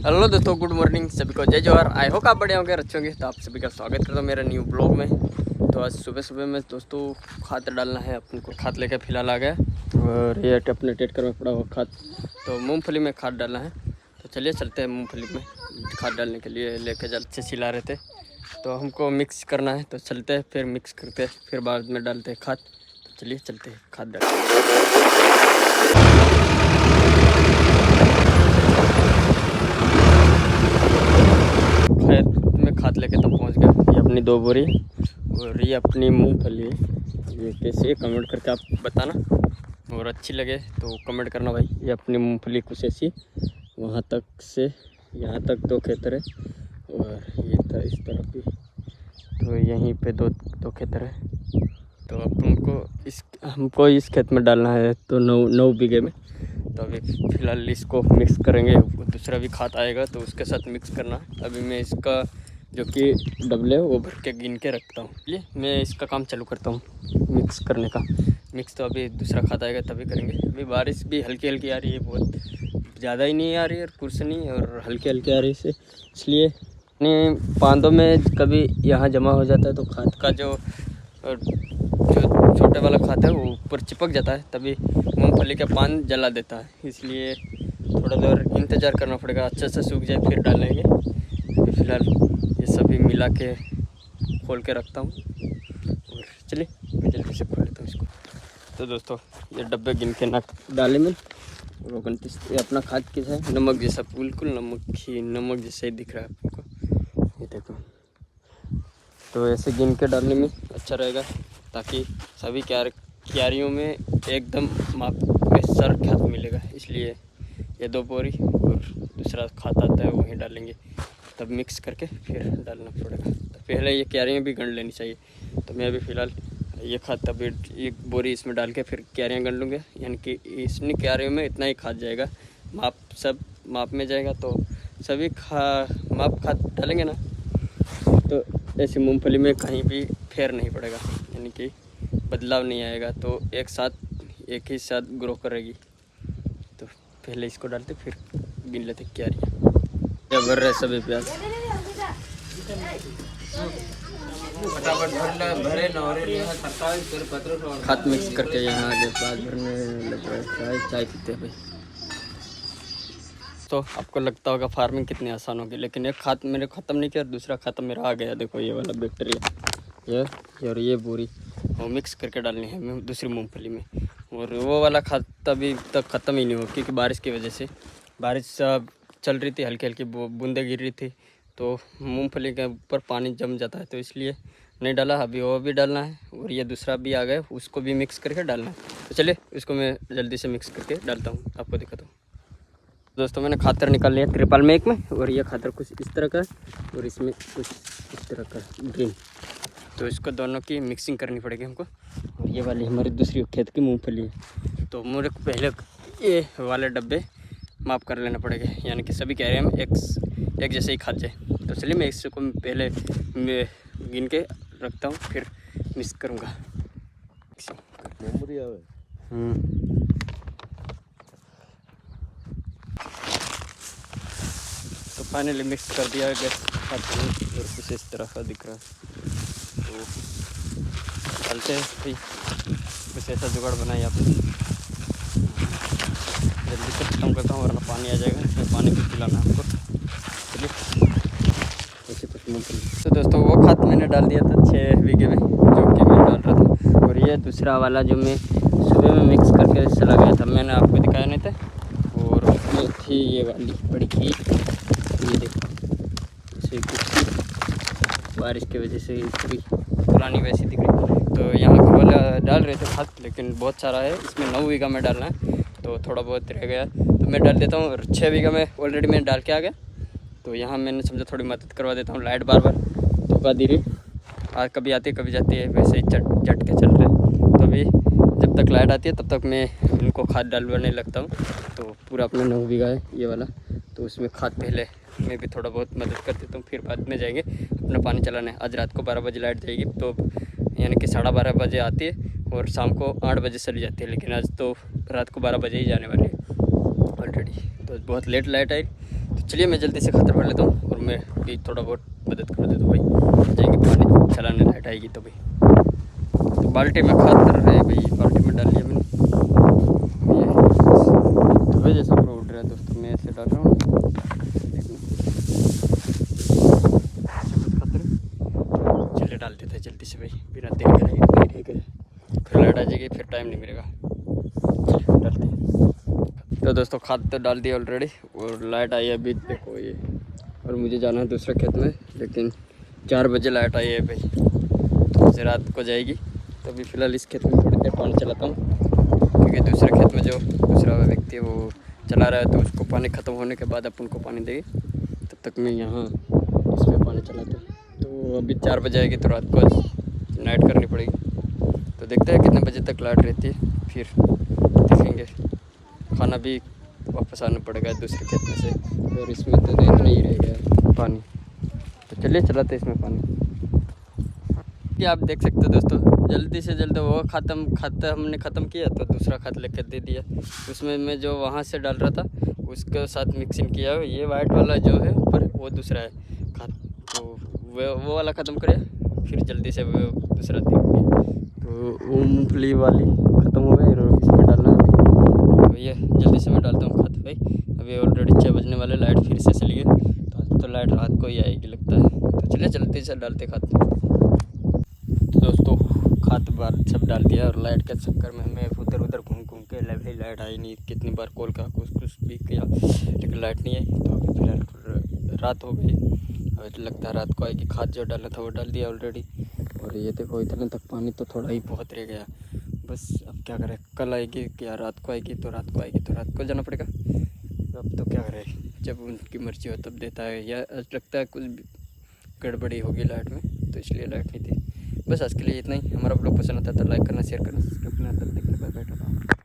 Hello दोस्तों, good morning सभी को, जय जवाहर। आई होप आप बढ़िया होंगे, अच्छे होंगे। तो आप सभी का स्वागत करता हूँ मेरे न्यू ब्लॉग में। तो आज सुबह सुबह में दोस्तों खाद डालना है, अपन को खाद लेकर फिलहाल आ गया और ये अपने टेटकर में पड़ा हुआ खाद। तो मूंगफली में खाद डालना है, तो चलिए चलते हैं। मूंगफली में खाद डालने के लिए लेकर जल से सिला रहे थे, तो हमको मिक्स करना है। तो चलते हैं, फिर मिक्स करते हैं, फिर बाद में डालते हैं खाद। तो चलिए चलते हैं खाद डालते। खाद लेके तब पहुंच गया। ये अपनी 2 बोरी और ये अपनी मूंगफली। ये कैसे कमेंट करके आप बताना, और अच्छी लगे तो कमेंट करना भाई। ये अपनी मूंगफली कुछ ऐसी, वहाँ तक से यहाँ तक 2 खेतर है और ये था इस तरफ भी, तो यहीं पे दो खेतर है। तो अब हमको इस खेत में डालना है, तो 9 बीघे में। तो अभी फ़िलहाल इसको मिक्स करेंगे, दूसरा भी खाद आएगा तो उसके साथ मिक्स करना। अभी मैं इसका जो कि डबल है वो भर के गिन के रखता हूँ। ये मैं इसका काम चालू करता हूँ मिक्स करने का। मिक्स तो अभी दूसरा खाद आएगा तभी करेंगे। अभी बारिश भी हल्की हल्की आ रही है, बहुत ज़्यादा ही नहीं आ रही है और कुछ नहीं, और हल्की हल्की आ रही है। इसलिए अपने पांदों में कभी यहाँ जमा हो जाता है तो खाद का जो छोटे वाला खाद है वो ऊपर चिपक जाता है, तभी मूंगफली का पान जला देता है। इसलिए थोड़ा देर इंतज़ार करना पड़ेगा, अच्छे से सूख जाए फिर डालेंगे। अभी फ़िलहाल ये सभी मिला के खोल के रखता हूँ, और चलिए मैं जल्दी से खोल लेता हूँ इसको। तो दोस्तों ये डब्बे गिन के ना डाले में 29। ये अपना खाद किस है, नमक जैसा, बिल्कुल नमक जैसा ही दिख रहा है आपको, ये देखो। तो ऐसे गिन के डालने में अच्छा रहेगा, ताकि सभी क्यारियों में एकदम माप में सर खाद मिलेगा। इसलिए ये 2 बोरी और दूसरा खाद आता है वहीं डालेंगे, तब मिक्स करके फिर डालना पड़ेगा। तो पहले ये क्यारियाँ भी गंढ लेनी चाहिए। तो मैं अभी फ़िलहाल ये खाद तब 1 बोरी इसमें डाल के फिर क्यारियाँ गंढ लूँगे, यानी कि इसने क्यारियों में इतना ही खाद जाएगा, सब माप में जाएगा। तो सभी माप खाद डालेंगे ना, तो ऐसी मूंगफली में कहीं भी फेर नहीं पड़ेगा, यानी कि बदलाव नहीं आएगा। तो एक ही साथ ग्रो करेगी। तो पहले इसको डालते फिर गिन लेते क्यारियाँ। या भर रहे सभी प्याज, खाद मिक्स करके यहाँ आगे प्याज भरने लग रहा है। चाय पीते हैं भाई। तो आपको लगता होगा फार्मिंग कितनी आसान होगी, लेकिन एक खाद मैंने ख़त्म नहीं किया, दूसरा खाद मेरा आ गया। देखो ये वाला बैक्टीरिया, ये और ये बोरी वो मिक्स करके डालनी है दूसरी मूंगफली में। और वो वाला खाद अभी तक ख़त्म ही नहीं हुआ, क्योंकि बारिश की वजह से, बारिश चल रही थी, हल्की हल्की बूंदें गिर रही थी, तो मूंगफली के ऊपर पानी जम जाता है, तो इसलिए नहीं डाला। अभी वो भी डालना है, और ये दूसरा भी आ गया, उसको भी मिक्स करके डालना है। तो चलिए इसको मैं जल्दी से मिक्स करके डालता हूँ, आपको दिखाता हूँ। दोस्तों मैंने खातर निकाल लिया त्रिपाल में एक में, और ये खातर कुछ इस तरह का और इसमें कुछ इस तरह का ग्रीन। तो इसको दोनों की मिक्सिंग करनी पड़ेगी हमको। और ये वाली हमारी दूसरी खेत की मूंगफली है, तो मेरे को पहले ये वाले डब्बे माप कर लेना पड़ेगा, यानी कि सभी कह रहे हैं हम एक जैसे ही खाद जाए। तो चलिए मैं इसको पहले गिन के रखता हूँ, फिर मिक्स करूँगा। तो फाइनली मिक्स कर दिया गैस खाद, और कुछ इस तरह का दिख रहा है। तो चलते हैं भाई, कुछ ऐसा जुगाड़ बनाइए आप। जल्दी से खत्म करता हूँ वरना पानी आ जाएगा, इसमें पानी भी पिलाना है हमको। चलिए ऐसे कुछ मूंगफली। तो दोस्तों वो खाद मैंने डाल दिया था 6 बीघे में, जो कि मैं डाल रहा था। और ये दूसरा वाला जो मैं सुबह में मिक्स करके चला गया था, मैंने आपको दिखाया नहीं था। और उसमें थी ये वाली बड़ी की, ये देखो इसे कुछ बारिश की वजह से थोड़ी पुरानी वैसी दिख रही। तो यहाँ घर वाला डाल रहे थे खाद, लेकिन बहुत सारा है, इसमें 9 बीघा में डालना है, तो थोड़ा बहुत रह गया तो मैं डाल देता हूँ। और 6 बीघा में ऑलरेडी मैं डाल के आ गया, तो यहाँ मैंने समझा थोड़ी मदद करवा देता हूँ। लाइट बार धोखा दे रही, आज कभी आती है कभी जाती है, वैसे ही झट के चल रहे। तो अभी जब तक लाइट आती है तब तक मैं इनको खाद डालवाने लगता हूँ। तो पूरा अपना 9 बीघा है ये वाला, तो उसमें खाद पहले मैं भी थोड़ा बहुत मदद कर देता हूँ, फिर बाद में जाएंगे अपना पानी चलाने। आज रात को 12 बजे लाइट जाएगी, तो यानी कि 12:30 बजे आती है और शाम को 8 बजे चली जाती है, लेकिन आज तो रात को 12 बजे ही जाने वाली है ऑलरेडी। तो बहुत लेट लाइट आई, तो चलिए मैं जल्दी से खतर भर लेता हूँ और मैं भी थोड़ा बहुत मदद कर देता हूँ भाई। जाएंगे पानी चलाने, लाइट आएगी तो भाई। तो बाल्टी में खातर है भाई, बाल्टी में डाल लिया मैंने। तो जैसे ऊपर उठ रहा है दोस्तों, मैं ऐसे डाल रहा हूँ खातर। चलिए डाल देते हैं जल्दी से भाई, बिना देर करे फिर लाइट आ जाएगी, फिर टाइम नहीं मिलेगा। डालते हैं। तो दोस्तों खाद तो डाल दिया ऑलरेडी और लाइट आई है अभी, देखो ये। और मुझे जाना है दूसरे खेत में, लेकिन 4 बजे लाइट आई है भाई, तो मुझे रात को जाएगी। तो अभी फ़िलहाल इस खेत में थोड़ी देर पानी चलाता हूँ, क्योंकि दूसरे खेत में जो दूसरा व्यक्ति है वो चला रहा है, तो उसको पानी ख़त्म होने के बाद अपन को पानी देगी। तब तक मैं यहाँ इसमें पानी चलाता हूँ। तो अभी 4 बजे आएगी तो रात को नाइट करनी पड़ेगी। तो देखते हैं कितने बजे तक लाइट रहती है, फिर देखेंगे। खाना भी वापस आना पड़ेगा दूसरे खेत में से, और इसमें तो इतना ही रह गया पानी। तो चलिए चलाते इसमें पानी। ये आप देख सकते हो दोस्तों, जल्दी से जल्दी वो खाता हमने ख़त्म किया तो दूसरा खाद लेकर दे दिया। उसमें मैं जो वहाँ से डाल रहा था उसके साथ मिक्सिंग किया। ये वाइट वाला जो है ऊपर वो दूसरा है खाद, तो वो वाला ख़त्म करे, फिर जल्दी से वो दूसरा देंगे। तो वो मूँगफली वाली ख़त्म हो गई और इसमें डालना है। तो ये जल्दी से मैं डालता हूँ खाद भाई। अभी ऑलरेडी 6 बजने वाले, लाइट फिर से चली गई। तो लाइट रात को ही आएगी लगता है। तो चलिए जल्दी से डालते खाद। तो दोस्तों खाद बार सब डाल दिया और लाइट के चक्कर में मैं उधर घूम के लाइट आई नहीं। कितनी बार कॉल का कुछ भी किया लेकिन लाइट नहीं आई। तो अभी फिलहाल रात हो गई, अभी तो लगता है रात को आएगी। खाद जो डालना था वो डाल दिया ऑलरेडी। और ये देखो इतने तक पानी तो थोड़ा ही बहुत रह गया बस। अब क्या करें, कल आएगी क्या रात को आएगी, तो रात को जाना पड़ेगा। अब तो क्या करें, जब उनकी मर्जी हो तब देता है। या लगता है कुछ गड़बड़ी होगी लाइट में, तो इसलिए लाइट नहीं थी। बस आज के लिए इतना ही। हमारा ब्लॉग पसंद आता है तो लाइक करना, शेयर करना, सब्सक्राइब करना। तब तक के लिए बाय बाय।